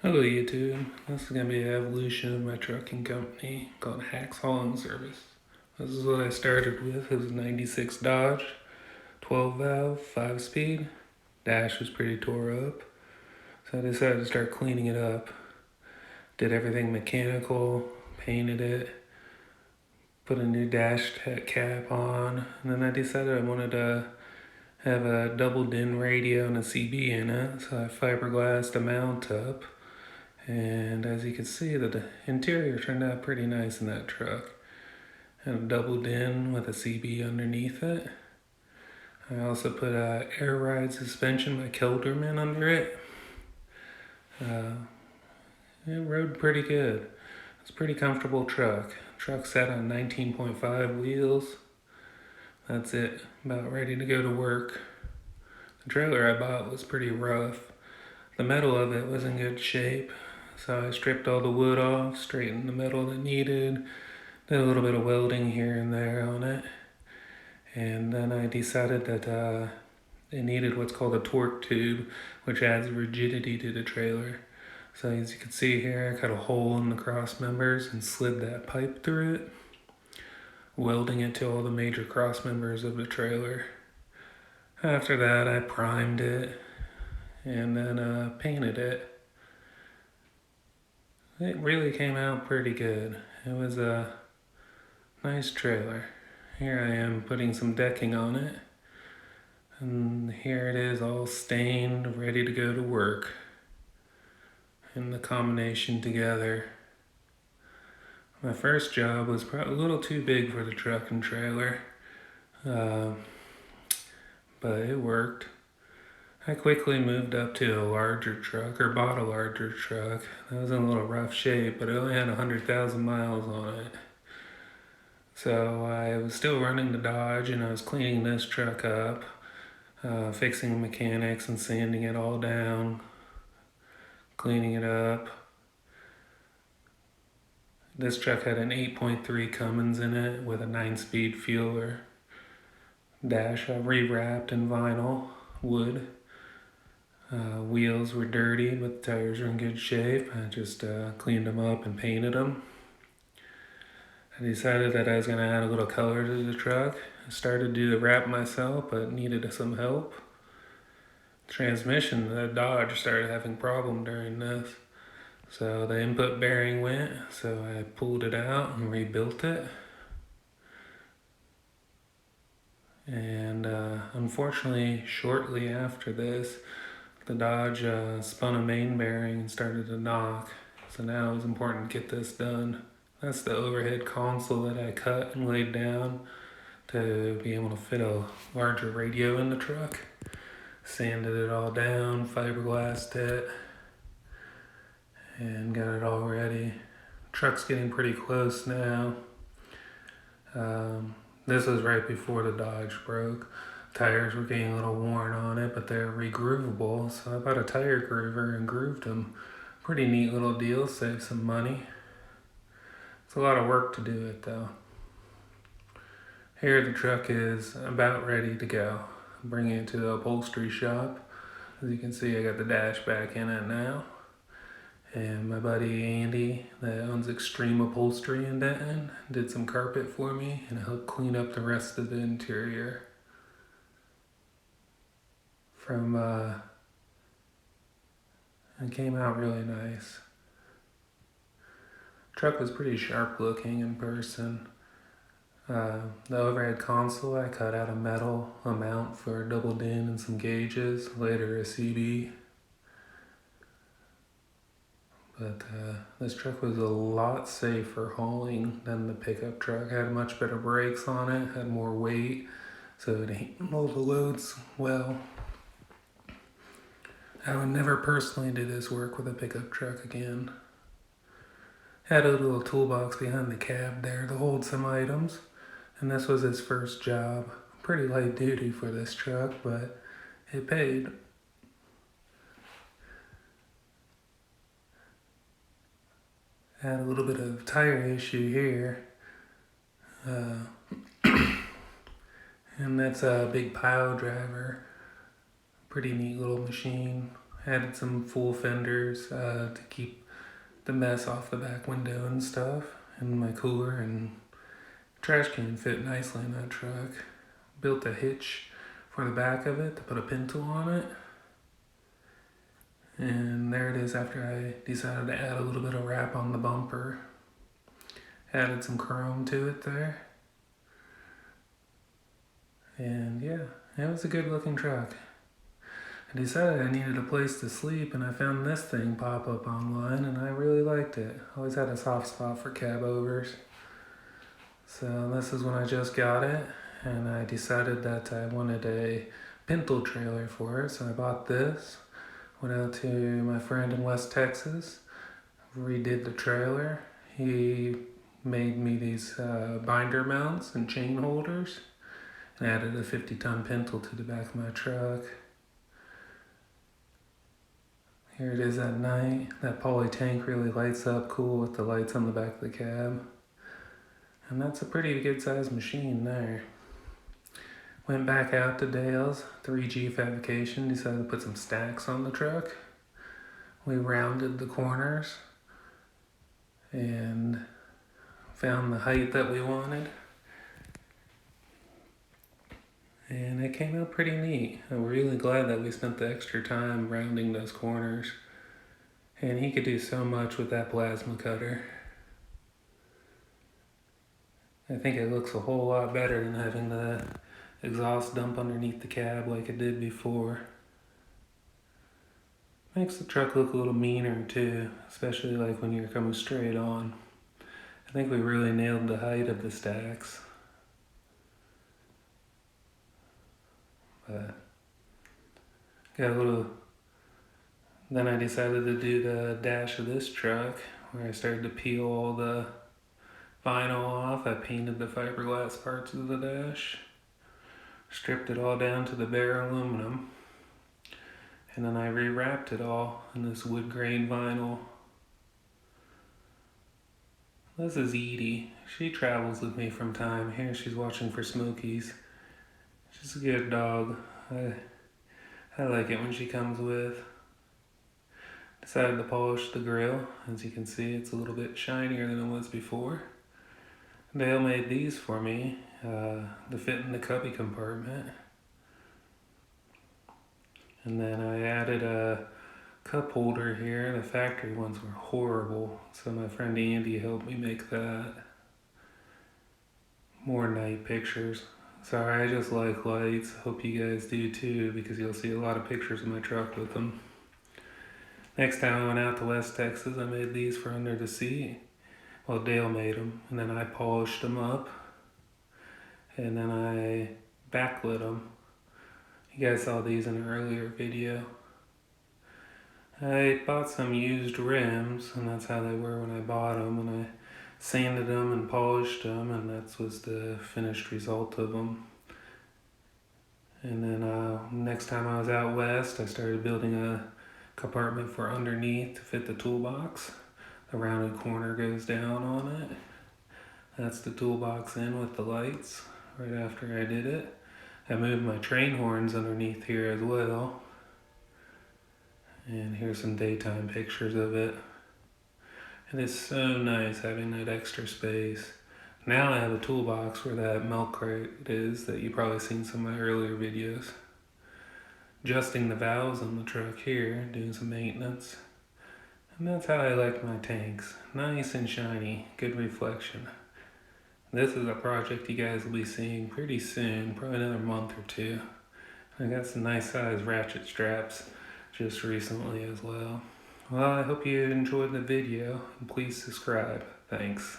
Hello YouTube, this is going to be an evolution of my trucking company called Hacks Hauling Service. This is what I started with. It was a 96 Dodge, 12 valve, 5 speed. Dash was pretty tore up, so I decided to start cleaning it up. Did everything mechanical, painted it, put a new dash cap on, and then I decided I wanted to have a double DIN radio and a CB in it, so I fiberglassed the mount up. And as you can see, the interior turned out pretty nice in that truck. Had a double DIN with a CB underneath it. I also put a air ride suspension by Kelderman under it. It rode pretty good. It's a pretty comfortable truck. Truck sat on 19.5 wheels. That's it, about ready to go to work. The trailer I bought was pretty rough. The metal of it was in good shape, so I stripped all the wood off, straightened the metal that needed, did a little bit of welding here and there on it, and then I decided that it needed what's called a torque tube, which adds rigidity to the trailer. So as you can see here, I cut a hole in the cross members and slid that pipe through it, welding it to all the major cross members of the trailer. After that, I primed it and then painted it. It really came out pretty good. It was a nice trailer. Here I am putting some decking on it. And here it is all stained, ready to go to work. And the combination together. My first job was probably a little too big for the truck and trailer. But it worked. I quickly moved up to a larger truck, or bought a larger truck. That was in a little rough shape, but it only had 100,000 miles on it. So I was still running the Dodge, and I was cleaning this truck up, fixing mechanics and sanding it all down, cleaning it up. This truck had an 8.3 Cummins in it with a 9-speed fueler. Dash I rewrapped in vinyl, wood. Wheels were dirty, but the tires were in good shape. I just cleaned them up and painted them. I decided that I was going to add a little color to the truck. I started to do the wrap myself, but needed some help. Transmission, the Dodge started having problem during this. So the input bearing went, so I pulled it out and rebuilt it. And unfortunately, shortly after this, the Dodge spun a main bearing and started to knock. So now it was important to get this done. That's the overhead console that I cut and laid down to be able to fit a larger radio in the truck. Sanded it all down, fiberglassed it, and got it all ready. Truck's getting pretty close now. This was right before the Dodge broke. Tires were getting a little worn on it, but they're regroovable, so I bought a tire groover and grooved them. Pretty neat little deal, saved some money. It's a lot of work to do it though. Here the truck is about ready to go. I'm bringing it to the upholstery shop. As you can see, I got the dash back in it now. And my buddy Andy, that owns Extreme Upholstery in Denton, did some carpet for me and helped clean up the rest of the interior. It came out really nice. Truck was pretty sharp looking in person. The overhead console I cut out of metal, a mount for a double DIN and some gauges, later a CB. But this truck was a lot safer hauling than the pickup truck. It had much better brakes on it, had more weight, so it handled the loads well. I would never personally do this work with a pickup truck again. Had a little toolbox behind the cab there to hold some items, and this was his first job. Pretty light duty for this truck, but it paid. Had a little bit of tire issue here. And that's a big pile driver. Pretty neat little machine. Added some full fenders to keep the mess off the back window and stuff. And my cooler and trash can fit nicely in that truck. Built a hitch for the back of it to put a pintle on it. And there it is after I decided to add a little bit of wrap on the bumper. Added some chrome to it there. And yeah, it was a good looking truck. I decided I needed a place to sleep, and I found this thing pop up online, and I really liked it. I always had a soft spot for cab overs. So this is when I just got it, and I decided that I wanted a pintle trailer for it, so I bought this. Went out to my friend in West Texas, redid the trailer. He made me these binder mounts and chain holders, and added a 50-ton pintle to the back of my truck. Here it is at night. That poly tank really lights up cool with the lights on the back of the cab. And that's a pretty good sized machine there. Went back out to Dale's 3G Fabrication, decided to put some stacks on the truck. We rounded the corners and found the height that we wanted. And it came out pretty neat. I'm really glad that we spent the extra time rounding those corners. And he could do so much with that plasma cutter. I think it looks a whole lot better than having the exhaust dump underneath the cab like it did before. Makes the truck look a little meaner too, especially like when you're coming straight on. I think we really nailed the height of the stacks. But got a little. Then I decided to do the dash of this truck, where I started to peel all the vinyl off. I painted the fiberglass parts of the dash, stripped it all down to the bare aluminum, and then I rewrapped it all in this wood grain vinyl. This is Edie. She travels with me from time. Here she's watching for Smokies. She's a good dog. I like it when she comes with. Decided to polish the grill. As you can see, it's a little bit shinier than it was before. Dale made these for me to fit in the cubby compartment. And then I added a cup holder here. The factory ones were horrible, so my friend Andy helped me make that. More night pictures. Sorry, I just like lights. Hope you guys do too, because you'll see a lot of pictures of my truck with them. Next time I went out to West Texas, I made these for under the seat. Well, Dale made them, and then I polished them up, and then I backlit them. You guys saw these in an earlier video. I bought some used rims, and that's how they were when I bought them, and I sanded them and polished them, and that was the finished result of them. And then next time I was out west, I started building a compartment for underneath to fit the toolbox. The rounded corner goes down on it. That's the toolbox in with the lights right after I did it. I moved my train horns underneath here as well. And here's some daytime pictures of it. It is so nice having that extra space. Now I have a toolbox where that milk crate is that you've probably seen some of my earlier videos. Adjusting the valves on the truck here, doing some maintenance. And that's how I like my tanks. Nice and shiny, good reflection. This is a project you guys will be seeing pretty soon, probably another month or two. I got some nice size ratchet straps just recently as well. Well, I hope you enjoyed the video, and please subscribe. Thanks.